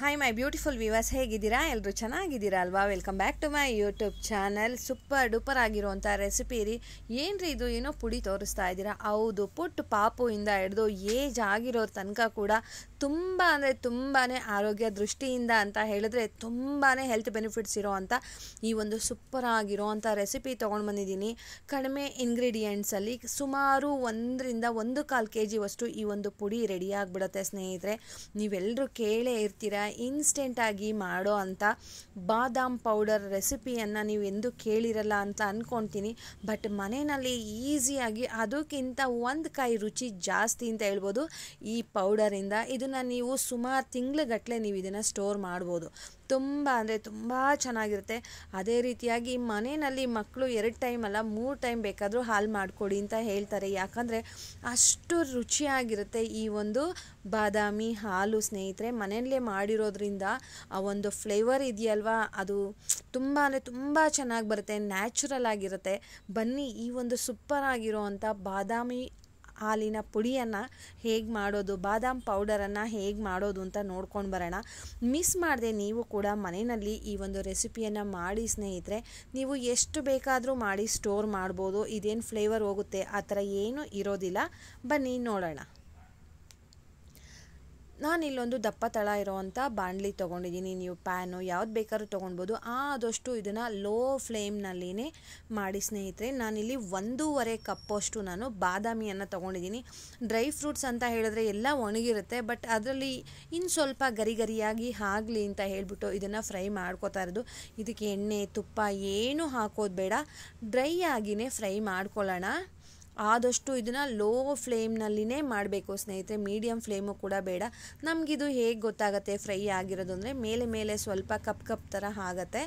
Hi my beautiful viewers, ಹೇಗಿದ್ದೀರಾ? ಎಲ್ಲರೂ ಚೆನ್ನಾಗಿದ್ದೀರಾ ಅಲ್ವಾ? Welcome back to my YouTube channel. Super duper ಆಗಿರುವಂಥ ರೆಸಿಪಿ ರೀ. ಏನ್ರಿ ಇದು, ಏನೋ ಪುಡಿ ತೋರಿಸ್ತಾ ಇದ್ದೀರಾ? ಹೌದು, ಪುಟ್ಟ ಪಾಪುಯಿಂದ ಹಿಡಿದು ಏಜ್ ಆಗಿರೋ ತನಕ ಕೂಡ ತುಂಬ ಅಂದರೆ ತುಂಬಾ ಆರೋಗ್ಯ ದೃಷ್ಟಿಯಿಂದ ಅಂತ ಹೇಳಿದ್ರೆ ತುಂಬಾ ಹೆಲ್ತ್ ಬೆನಿಫಿಟ್ಸ್ ಇರೋ ಅಂಥ ಈ ಒಂದು ಸೂಪರ್ ಆಗಿರೋವಂಥ ರೆಸಿಪಿ ತೊಗೊಂಡು ಬಂದಿದ್ದೀನಿ. ಕಡಿಮೆ ಇಂಗ್ರೀಡಿಯೆಂಟ್ಸಲ್ಲಿ ಸುಮಾರು 1.25 kg ಈ ಒಂದು ಪುಡಿ ರೆಡಿ ಆಗಿಬಿಡುತ್ತೆ ಸ್ನೇಹಿತರೆ. ನೀವೆಲ್ಲರೂ ಕೇಳೇ ಇರ್ತೀರ, ಇನ್ಸ್ಟೆಂಟಾಗಿ ಮಾಡೋ ಅಂಥ ಬಾದಾಮ್ ಪೌಡರ್ ರೆಸಿಪಿಯನ್ನು ನೀವು ಎಂದು ಕೇಳಿರಲ್ಲ ಅಂತ ಅಂದ್ಕೊಳ್ತೀನಿ. ಬಟ್ ಮನೆಯಲ್ಲಿ ಈಸಿಯಾಗಿ ಅದಕ್ಕಿಂತ ಒಂದು ಕೈ ರುಚಿ ಜಾಸ್ತಿ ಅಂತ ಹೇಳ್ಬೋದು ಈ ಪೌಡರಿಂದ. ಇದನ್ನು ನೀವು ಸುಮಾರು ತಿಂಗಳುಗಟ್ಟಲೆ ನೀವು ಇದನ್ನು ಸ್ಟೋರ್ ಮಾಡ್ಬೋದು. ತುಂಬ ಅಂದರೆ ತುಂಬ ಚೆನ್ನಾಗಿರುತ್ತೆ. ಅದೇ ರೀತಿಯಾಗಿ ಮನೆಯಲ್ಲಿ ಮಕ್ಕಳು 2 ಟೈಮ್ ಅಲ್ಲ 3 ಟೈಮ್ ಬೇಕಾದರೂ ಹಾಲು ಮಾಡಿಕೊಡಿ ಅಂತ ಹೇಳ್ತಾರೆ. ಯಾಕಂದರೆ ಅಷ್ಟು ರುಚಿಯಾಗಿರುತ್ತೆ ಈ ಒಂದು ಬಾದಾಮಿ ಹಾಲು ಸ್ನೇಹಿತರೆ. ಮನೆಯಲ್ಲೇ ಮಾಡಿರೋದ್ರಿಂದ ಆ ಒಂದು ಫ್ಲೇವರ್ ಇದೆಯಲ್ವಾ, ಅದು ತುಂಬ ಅಂದರೆ ತುಂಬ ಚೆನ್ನಾಗಿ ಬರುತ್ತೆ, ನ್ಯಾಚುರಲ್ ಆಗಿರುತ್ತೆ. ಬನ್ನಿ ಈ ಒಂದು ಸೂಪರ್ ಆಗಿರೋ ಅಂಥ ಬಾದಾಮಿ ಹಾಲಿನ ಪುಡಿಯನ್ನು ಹೇಗೆ ಮಾಡೋದು, ಬಾದಾಮ್ ಪೌಡರನ್ನು ಹೇಗೆ ಮಾಡೋದು ಅಂತ ನೋಡ್ಕೊಂಡು ಬರೋಣ. ಮಿಸ್ ಮಾಡದೆ ನೀವು ಕೂಡ ಮನೆಯಲ್ಲಿ ಈ ಒಂದು ರೆಸಿಪಿಯನ್ನು ಮಾಡಿ ಸ್ನೇಹಿತರೆ. ನೀವು ಎಷ್ಟು ಬೇಕಾದರೂ ಮಾಡಿ ಸ್ಟೋರ್ ಮಾಡ್ಬೋದು. ಇದೇನು ಫ್ಲೇವರ್ ಹೋಗುತ್ತೆ ಆ ಥರ ಏನೂ ಇರೋದಿಲ್ಲ. ಬನ್ನಿ ನೋಡೋಣ. ನಾನಿಲ್ಲೊಂದು ದಪ್ಪ ತಳ ಇರೋವಂಥ ಬಾಣಲಿ ತೊಗೊಂಡಿದ್ದೀನಿ. ನೀವು ಪ್ಯಾನು ಯಾವ್ದು ಬೇಕಾದ್ರೂ ತೊಗೊಳ್ಬೋದು. ಆದಷ್ಟು ಇದನ್ನು ಲೋ ಫ್ಲೇಮ್ನಲ್ಲಿನೇ ಮಾಡಿ ಸ್ನೇಹಿತರೆ. ನಾನಿಲ್ಲಿ 1.5 ಕಪ್ಪಷ್ಟು ನಾನು ಬಾದಾಮಿಯನ್ನು ತೊಗೊಂಡಿದ್ದೀನಿ. ಡ್ರೈ ಫ್ರೂಟ್ಸ್ ಅಂತ ಹೇಳಿದ್ರೆ ಎಲ್ಲ ಒಣಗಿರುತ್ತೆ, ಬಟ್ ಅದರಲ್ಲಿ ಇನ್ನು ಸ್ವಲ್ಪ ಗರಿ ಗರಿಯಾಗಿ ಆಗಲಿ ಅಂತ ಹೇಳಿಬಿಟ್ಟು ಇದನ್ನು ಫ್ರೈ ಮಾಡ್ಕೋತಾ ಇರೋದು. ಇದಕ್ಕೆ ಎಣ್ಣೆ ತುಪ್ಪ ಏನೂ ಹಾಕೋದು ಬೇಡ, ಡ್ರೈ ಆಗಿಯೇ ಫ್ರೈ ಮಾಡ್ಕೊಳ್ಳೋಣ. ಆದಷ್ಟು ಇದನ್ನು ಲೋ ಫ್ಲೇಮ್ನಲ್ಲಿನೇ ಮಾಡಬೇಕು ಸ್ನೇಹಿತರೆ, ಮೀಡಿಯಮ್ ಫ್ಲೇಮು ಕೂಡ ಬೇಡ. ನಮಗಿದು ಹೇಗೆ ಗೊತ್ತಾಗುತ್ತೆ ಫ್ರೈ ಆಗಿರೋದು ಅಂದರೆ ಮೇಲೆ ಸ್ವಲ್ಪ ಕಪ್ ಥರ ಆಗುತ್ತೆ,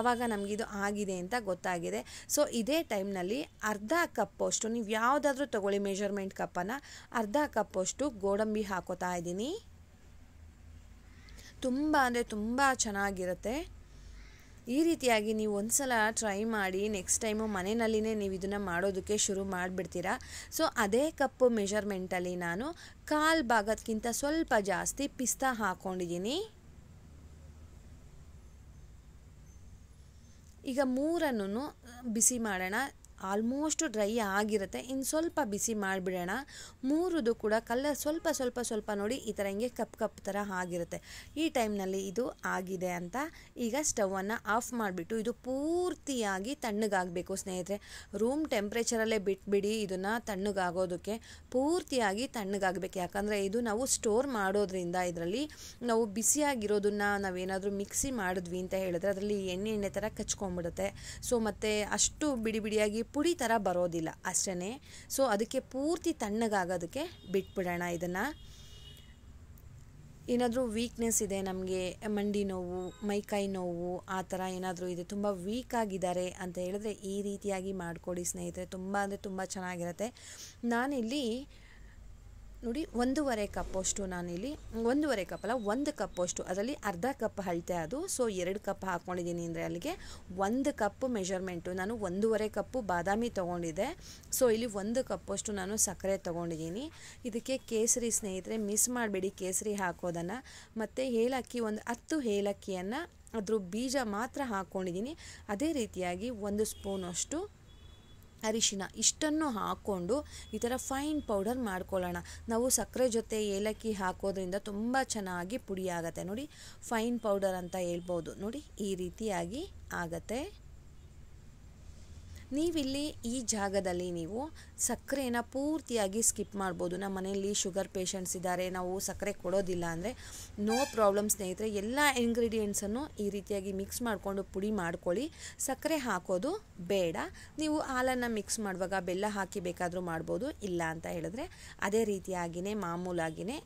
ಆವಾಗ ನಮಗಿದು ಆಗಿದೆ ಅಂತ ಗೊತ್ತಾಗಿದೆ. ಸೊ ಇದೇ ಟೈಮ್ನಲ್ಲಿ ಅರ್ಧ ಕಪ್ಪಷ್ಟು, ನೀವು ಯಾವುದಾದ್ರೂ ತೊಗೊಳ್ಳಿ ಮೆಷರ್ಮೆಂಟ್ ಕಪ್ಪನ್ನು, ಅರ್ಧ ಕಪ್ಪಷ್ಟು ಗೋಡಂಬಿ ಹಾಕೋತಾ ಇದ್ದೀನಿ. ತುಂಬ ಅಂದರೆ ತುಂಬ ಚೆನ್ನಾಗಿರುತ್ತೆ. ಈ ರೀತಿಯಾಗಿ ನೀವು ಒಂದು ಸಲ ಟ್ರೈ ಮಾಡಿ, ನೆಕ್ಸ್ಟ್ ಟೈಮು ಮನೆಯಲ್ಲಿನೇ ನೀವು ಇದನ್ನು ಮಾಡೋದಕ್ಕೆ ಶುರು ಮಾಡಿಬಿಡ್ತೀರಾ. ಸೊ ಅದೇ ಕಪ್ಪು ಮೆಷರ್ಮೆಂಟಲ್ಲಿ ನಾನು 1/4 ಭಾಗಕ್ಕಿಂತ ಸ್ವಲ್ಪ ಜಾಸ್ತಿ ಪಿಸ್ತಾ ಹಾಕ್ಕೊಂಡಿದ್ದೀನಿ. ಈಗ 3 ಬಿಸಿ ಮಾಡೋಣ. ಆಲ್ಮೋಸ್ಟ್ ಡ್ರೈ ಆಗಿರುತ್ತೆ, ಇನ್ನು ಸ್ವಲ್ಪ ಬಿಸಿ ಮಾಡಿಬಿಡೋಣ. 3 ಕೂಡ ಕಲರ್ ಸ್ವಲ್ಪ ನೋಡಿ ಈ ಥರ ಹಿಂಗೆ ಕಪ್ ಥರ ಆಗಿರುತ್ತೆ. ಈ ಟೈಮ್ನಲ್ಲಿ ಇದು ಆಗಿದೆ ಅಂತ ಈಗ ಸ್ಟವನ್ನು ಆಫ್ ಮಾಡಿಬಿಟ್ಟು ಇದು ಪೂರ್ತಿಯಾಗಿ ತಣ್ಣಗಾಗಬೇಕು ಸ್ನೇಹಿತರೆ. ರೂಮ್ ಟೆಂಪ್ರೇಚರಲ್ಲೇ ಬಿಟ್ಬಿಡಿ ಇದನ್ನು ತಣ್ಣಗಾಗೋದಕ್ಕೆ. ಪೂರ್ತಿಯಾಗಿ ತಣ್ಣಗಾಗಬೇಕು, ಯಾಕಂದರೆ ಇದು ನಾವು ಸ್ಟೋರ್ ಮಾಡೋದ್ರಿಂದ ಇದರಲ್ಲಿ ನಾವು ಬಿಸಿಯಾಗಿರೋದನ್ನು ನಾವೇನಾದರೂ ಮಿಕ್ಸಿ ಮಾಡಿದ್ವಿ ಅಂತ ಹೇಳಿದ್ರೆ ಅದರಲ್ಲಿ ಎಣ್ಣೆ ಥರ ಕಚ್ಕೊಂಡ್ಬಿಡುತ್ತೆ. ಸೊ ಮತ್ತು ಅಷ್ಟು ಬಿಡಿಯಾಗಿ ಪುಡಿ ಥರ ಬರೋದಿಲ್ಲ ಅಷ್ಟೇ. ಸೊ ಅದಕ್ಕೆ ಪೂರ್ತಿ ತಣ್ಣಗಾಗೋದಕ್ಕೆ ಬಿಟ್ಬಿಡೋಣ. ಇದನ್ನು ಏನಾದರೂ ವೀಕ್ನೆಸ್ ಇದೆ, ನಮಗೆ ಮಂಡಿ ನೋವು, ಮೈಕೈ ನೋವು ಆ ಥರ ಏನಾದರೂ ಇದೆ, ತುಂಬ ವೀಕ್ ಆಗಿದ್ದಾರೆ ಅಂತ ಹೇಳಿದ್ರೆ ಈ ರೀತಿಯಾಗಿ ಮಾಡಿಕೊಡಿ ಸ್ನೇಹಿತರೆ. ತುಂಬ ಅಂದರೆ ತುಂಬ ಚೆನ್ನಾಗಿರುತ್ತೆ. ನಾನಿಲ್ಲಿ ನೋಡಿ 1.5 ಕಪ್ಪಷ್ಟು, ನಾನಿಲ್ಲಿ 1.5 ಕಪ್ಪಲ್ಲ 1 ಕಪ್ಪಷ್ಟು, ಅದರಲ್ಲಿ ಅರ್ಧ ಕಪ್ ಅಳತೆ ಅದು. ಸೊ 2 ಕಪ್ ಹಾಕ್ಕೊಂಡಿದ್ದೀನಿ ಅಂದರೆ ಅಲ್ಲಿಗೆ 1 ಕಪ್ ಮೆಷರ್ಮೆಂಟು. ನಾನು 1.5 ಕಪ್ಪು ಬಾದಾಮಿ ತೊಗೊಂಡಿದ್ದೆ. ಸೊ ಇಲ್ಲಿ 1 ಕಪ್ಪಷ್ಟು ನಾನು ಸಕ್ಕರೆ ತೊಗೊಂಡಿದ್ದೀನಿ. ಇದಕ್ಕೆ ಕೇಸರಿ ಸ್ನೇಹಿತರೆ, ಮಿಸ್ ಮಾಡಬೇಡಿ ಕೇಸರಿ ಹಾಕೋದನ್ನು. ಮತ್ತು ಏಲಕ್ಕಿ, ಒಂದು 10 ಏಲಕ್ಕಿಯನ್ನು ಅದ್ರ ಬೀಜ ಮಾತ್ರ ಹಾಕ್ಕೊಂಡಿದ್ದೀನಿ. ಅದೇ ರೀತಿಯಾಗಿ 1 ಸ್ಪೂನಷ್ಟು ಅರಿಶಿನ, ಇಷ್ಟನ್ನು ಹಾಕ್ಕೊಂಡು ಈ ಥರ ಫೈನ್ ಪೌಡರ್ ಮಾಡ್ಕೊಳ್ಳೋಣ. ನಾವು ಸಕ್ಕರೆ ಜೊತೆ ಏಲಕ್ಕಿ ಹಾಕೋದ್ರಿಂದ ತುಂಬ ಚೆನ್ನಾಗಿ ಪುಡಿ ಆಗುತ್ತೆ. ನೋಡಿ ಫೈನ್ ಪೌಡರ್ ಅಂತ ಹೇಳ್ಬೋದು. ನೋಡಿ ಈ ರೀತಿಯಾಗಿ ಆಗತ್ತೆ. ನೀವಿಲ್ಲಿ ಈ ಜಾಗದಲ್ಲಿ ನೀವು ಸಕ್ಕರೆನ ಪೂರ್ತಿಯಾಗಿ ಸ್ಕಿಪ್ ಮಾಡ್ಬೋದು. ನಮ್ಮ ಮನೆಯಲ್ಲಿ ಶುಗರ್ ಪೇಷಂಟ್ಸ್ ಇದ್ದಾರೆ, ನಾವು ಸಕ್ಕರೆ ಕೊಡೋದಿಲ್ಲ ಅಂದರೆ ನೋ ಪ್ರಾಬ್ಲಮ್ ಸ್ನೇಹಿತರೆ. ಎಲ್ಲ ಇಂಗ್ರೀಡಿಯೆಂಟ್ಸನ್ನು ಈ ರೀತಿಯಾಗಿ ಮಿಕ್ಸ್ ಮಾಡಿಕೊಂಡು ಪುಡಿ ಮಾಡ್ಕೊಳ್ಳಿ. ಸಕ್ಕರೆ ಹಾಕೋದು ಬೇಡ. ನೀವು ಹಾಲನ್ನು ಮಿಕ್ಸ್ ಮಾಡುವಾಗ ಬೆಲ್ಲ ಹಾಕಿ ಬೇಕಾದರೂ ಮಾಡ್ಬೋದು, ಇಲ್ಲ ಅಂತ ಹೇಳಿದ್ರೆ ಅದೇ ರೀತಿಯಾಗಿಯೇ ಮಾಮೂಲಾಗಿಯೇ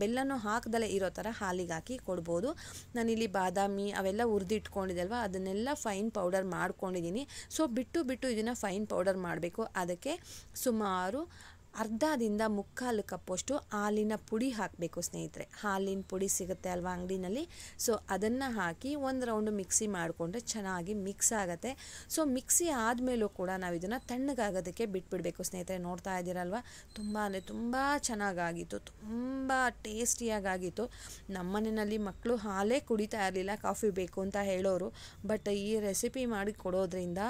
ಬೆಲ್ಲನೂ ಹಾಕದಲ್ಲೇ ಇರೋ ಥರ ಹಾಲಿಗೆ ಹಾಕಿ ಕೊಡ್ಬೋದು. ನಾನಿಲ್ಲಿ ಬಾದಾಮಿ ಅವೆಲ್ಲ ಹುರಿದಿಟ್ಕೊಂಡಿದ್ದಲ್ವ ಅದನ್ನೆಲ್ಲ ಫೈನ್ ಪೌಡರ್ ಮಾಡ್ಕೊಂಡಿದ್ದೀನಿ. ಸೊ ಬಿಟ್ಟು ಇದನ್ನು ಫೈನ್ ಪೌಡರ್ ಮಾಡಬೇಕು. ಅದಕ್ಕೆ ಸುಮಾರು ಅರ್ಧದಿಂದ ಮುಕ್ಕಾಲು ಕಪ್ಪಷ್ಟು ಹಾಲಿನ ಪುಡಿ ಹಾಕಬೇಕು ಸ್ನೇಹಿತರೆ. ಹಾಲಿನ ಪುಡಿ ಸಿಗುತ್ತೆ ಅಲ್ವಾ ಅಂಗಡಿನಲ್ಲಿ, ಸೊ ಅದನ್ನು ಹಾಕಿ ಒಂದು ರೌಂಡು ಮಿಕ್ಸಿ ಮಾಡಿಕೊಂಡ್ರೆ ಚೆನ್ನಾಗಿ ಮಿಕ್ಸ್ ಆಗುತ್ತೆ. ಸೊ ಮಿಕ್ಸಿ ಆದಮೇಲೂ ಕೂಡ ನಾವು ಇದನ್ನು ತಣ್ಣಗಾಗೋದಕ್ಕೆ ಬಿಟ್ಬಿಡಬೇಕು ಸ್ನೇಹಿತರೆ. ನೋಡ್ತಾ ಇದ್ದೀರಲ್ವ, ತುಂಬ ಅಂದರೆ ತುಂಬ ಚೆನ್ನಾಗಾಗಿತ್ತು, ತುಂಬ ಟೇಸ್ಟಿಯಾಗಿತ್ತು. ನಮ್ಮ ಮನೆಯಲ್ಲಿ ಮಕ್ಕಳು ಹಾಲೇ ಕುಡಿತಾ ಇರಲಿಲ್ಲ, ಕಾಫಿ ಬೇಕು ಅಂತ ಹೇಳೋರು. ಬಟ್ ಈ ರೆಸಿಪಿ ಮಾಡಿ ಕೊಡೋದ್ರಿಂದ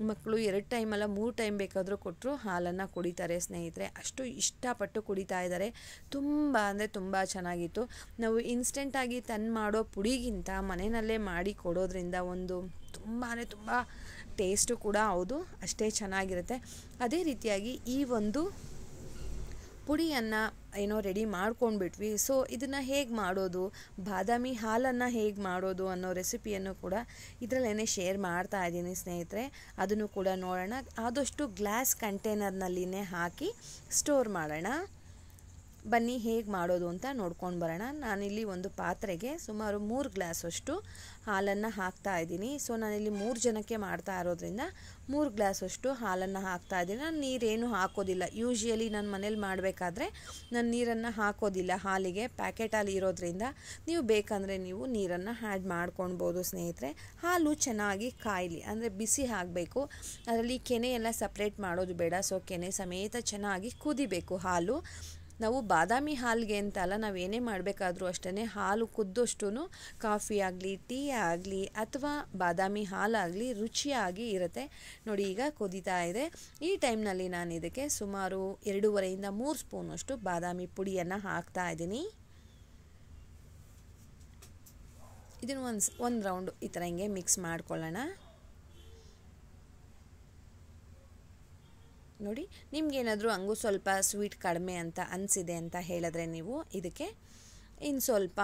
ಮಕ್ಕಳು 2 ಟೈಮಲ್ಲ 3 ಟೈಮ್ ಬೇಕಾದರೂ ಕೊಟ್ಟರು ಹಾಲನ್ನು ಕುಡಿತಾರೆ ಸ್ನೇಹಿತರೆ. ಅಷ್ಟು ಇಷ್ಟಪಟ್ಟು ಕುಡಿತಾ ಇದ್ದಾರೆ. ತುಂಬ ಅಂದರೆ ತುಂಬ ಚೆನ್ನಾಗಿತ್ತು. ನಾವು ಇನ್ಸ್ಟೆಂಟಾಗಿ ತಂದು ಮಾಡೋ ಪುಡಿಗಿಂತ ಮನೆಯಲ್ಲೇ ಮಾಡಿ ಕೊಡೋದ್ರಿಂದ ಒಂದು ತುಂಬ ಅಂದರೆ ತುಂಬ ಟೇಸ್ಟು ಕೂಡ ಹೌದು, ಅಷ್ಟೇ ಚೆನ್ನಾಗಿರುತ್ತೆ. ಅದೇ ರೀತಿಯಾಗಿ ಈ ಒಂದು ಪುಡಿಯನ್ನು ರೆಡಿ ಮಾಡ್ಕೊಂಡ್ಬಿಟ್ವಿ. ಸೊ ಇದನ್ನು ಹೇಗೆ ಮಾಡೋದು, ಬಾದಾಮಿ ಹಾಲನ್ನು ಹೇಗೆ ಮಾಡೋದು ಅನ್ನೋ ರೆಸಿಪಿಯನ್ನು ಕೂಡ ಇದರಲ್ಲೇ ಶೇರ್ ಮಾಡ್ತಾ ಇದ್ದೀನಿ ಸ್ನೇಹಿತರೆ. ಅದನ್ನು ಕೂಡ ನೋಡೋಣ. ಆದಷ್ಟು ಗ್ಲಾಸ್ ಕಂಟೈನರ್ನಲ್ಲಿನೇ ಹಾಕಿ ಸ್ಟೋರ್ ಮಾಡೋಣ. ಬನ್ನಿ ಹೇಗೆ ಮಾಡೋದು ಅಂತ ನೋಡ್ಕೊಂಡು ಬರೋಣ. ನಾನಿಲ್ಲಿ ಒಂದು ಪಾತ್ರೆಗೆ ಸುಮಾರು 3 ಗ್ಲಾಸಷ್ಟು ಹಾಲನ್ನು ಹಾಕ್ತಾ ಇದ್ದೀನಿ. ಸೊ ನಾನಿಲ್ಲಿ 3 ಜನಕ್ಕೆ ಮಾಡ್ತಾ ಇರೋದ್ರಿಂದ 3 ಗ್ಲಾಸಷ್ಟು ಹಾಲನ್ನು ಹಾಕ್ತಾ ಇದ್ದೀನಿ. ನಾನು ನೀರೇನು ಹಾಕೋದಿಲ್ಲ. ಯೂಶ್ವಲಿ ನನ್ನ ಮನೇಲಿ ಮಾಡಬೇಕಾದ್ರೆ ನಾನು ನೀರನ್ನು ಹಾಕೋದಿಲ್ಲ ಹಾಲಿಗೆ, ಪ್ಯಾಕೆಟ್ ಹಾಲು ಇರೋದ್ರಿಂದ. ನೀವು ಬೇಕಂದರೆ ನೀವು ನೀರನ್ನು ಆ್ಯಡ್ ಮಾಡ್ಕೊಳ್ಬೋದು ಸ್ನೇಹಿತರೆ. ಹಾಲು ಚೆನ್ನಾಗಿ ಕಾಯಲಿ, ಅಂದರೆ ಬಿಸಿ ಆಗಬೇಕು. ಅದರಲ್ಲಿ ಕೆನೆ ಎಲ್ಲ ಸಪ್ರೇಟ್ ಮಾಡೋದು ಬೇಡ. ಸೊ ಕೆನೆ ಸಮೇತ ಚೆನ್ನಾಗಿ ಕುದಿಬೇಕು ಹಾಲು. ನಾವು ಬಾದಾಮಿ ಹಾಲಿಗೆ ಅಂತಲ್ಲ, ನಾವು ಏನೇ ಮಾಡಬೇಕಾದ್ರೂ ಅಷ್ಟೇ ಹಾಲು ಕುದ್ದಷ್ಟು ಕಾಫಿ ಆಗಲಿ, ಟೀ ಆಗಲಿ ಅಥವಾ ಬಾದಾಮಿ ಹಾಲಾಗಲಿ ರುಚಿಯಾಗಿ ಇರುತ್ತೆ. ನೋಡಿ ಈಗ ಕುದೀತಾ ಇದೆ. ಈ ಟೈಮ್ನಲ್ಲಿ ನಾನು ಇದಕ್ಕೆ ಸುಮಾರು 2.5 3 ಸ್ಪೂನಷ್ಟು ಬಾದಾಮಿ ಪುಡಿಯನ್ನು ಹಾಕ್ತಾ ಇದ್ದೀನಿ. ಇದನ್ನು ಒಂದು ರೌಂಡ್ ಈ ಥರ ಹಿಂಗೆ ಮಿಕ್ಸ್ ಮಾಡ್ಕೊಳ್ಳೋಣ. ನೋಡಿ, ನಿಮಗೇನಾದರೂ ಹಂಗೂ ಸ್ವಲ್ಪ ಸ್ವೀಟ್ ಕಡಿಮೆ ಅಂತ ಅನಿಸಿದೆ ಅಂತ ಹೇಳಿದ್ರೆ ನೀವು ಇದಕ್ಕೆ ಇನ್ನು ಸ್ವಲ್ಪ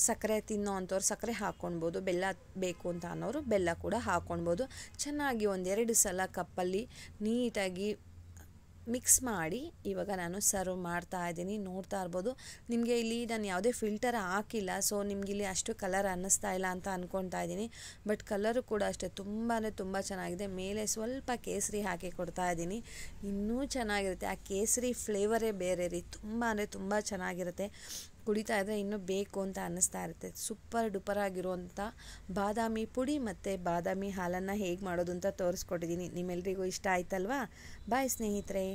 ಸಕ್ಕರೆ ತಿನ್ನೋ ಅಂಥವ್ರು ಸಕ್ಕರೆ ಹಾಕ್ಕೊಳ್ಬೋದು, ಬೆಲ್ಲ ಬೇಕು ಅಂತ ಅನ್ನೋರು ಬೆಲ್ಲ ಕೂಡ ಹಾಕ್ಕೊಳ್ಬೋದು. ಚೆನ್ನಾಗಿ 1-2 ಸಲ ಕಪ್ಪಲ್ಲಿ ನೀಟಾಗಿ ಮಿಕ್ಸ್ ಮಾಡಿ ಇವಾಗ ನಾನು ಸರ್ವ್ ಮಾಡ್ತಾ ಇದ್ದೀನಿ. ನೋಡ್ತಾ ಇರ್ಬೋದು, ನಿಮಗೆ ಇಲ್ಲಿ ನಾನು ಯಾವುದೇ ಫಿಲ್ಟರ್ ಹಾಕಿಲ್ಲ. ಸೊ ನಿಮ್ಗೆ ಇಲ್ಲಿ ಅಷ್ಟು ಕಲರ್ ಅನ್ನಿಸ್ತಾ ಇಲ್ಲ ಅಂತ ಅಂದ್ಕೊಳ್ತಾ ಇದ್ದೀನಿ. ಬಟ್ ಕಲರು ಕೂಡ ಅಷ್ಟೇ ತುಂಬ ಅಂದರೆ ತುಂಬ ಚೆನ್ನಾಗಿದೆ. ಮೇಲೆ ಸ್ವಲ್ಪ ಕೇಸರಿ ಹಾಕಿ ಕೊಡ್ತಾ ಇದ್ದೀನಿ, ಇನ್ನೂ ಚೆನ್ನಾಗಿರುತ್ತೆ. ಆ ಕೇಸರಿ ಫ್ಲೇವರೇ ಬೇರೆ ರೀ, ತುಂಬ ಅಂದರೆ ತುಂಬ ಚೆನ್ನಾಗಿರುತ್ತೆ. ಕುಡಿತಾ ಇದ್ದರೆ ಇನ್ನೂ ಬೇಕು ಅಂತ ಅನ್ನಿಸ್ತಾ ಇರುತ್ತೆ. ಸೂಪರ್ ಡೂಪರ್ ಆಗಿರುವಂಥ ಬಾದಾಮಿ ಪುಡಿ ಮತ್ತು ಬಾದಾಮಿ ಹಾಲನ್ನು ಹೇಗೆ ಮಾಡೋದು ಅಂತ ತೋರಿಸ್ಕೊಟ್ಟಿದ್ದೀನಿ. ನಿಮ್ಮೆಲ್ಲರಿಗೂ ಇಷ್ಟ ಆಯ್ತಲ್ವಾ? ಬಾಯ್ ಸ್ನೇಹಿತರೆ.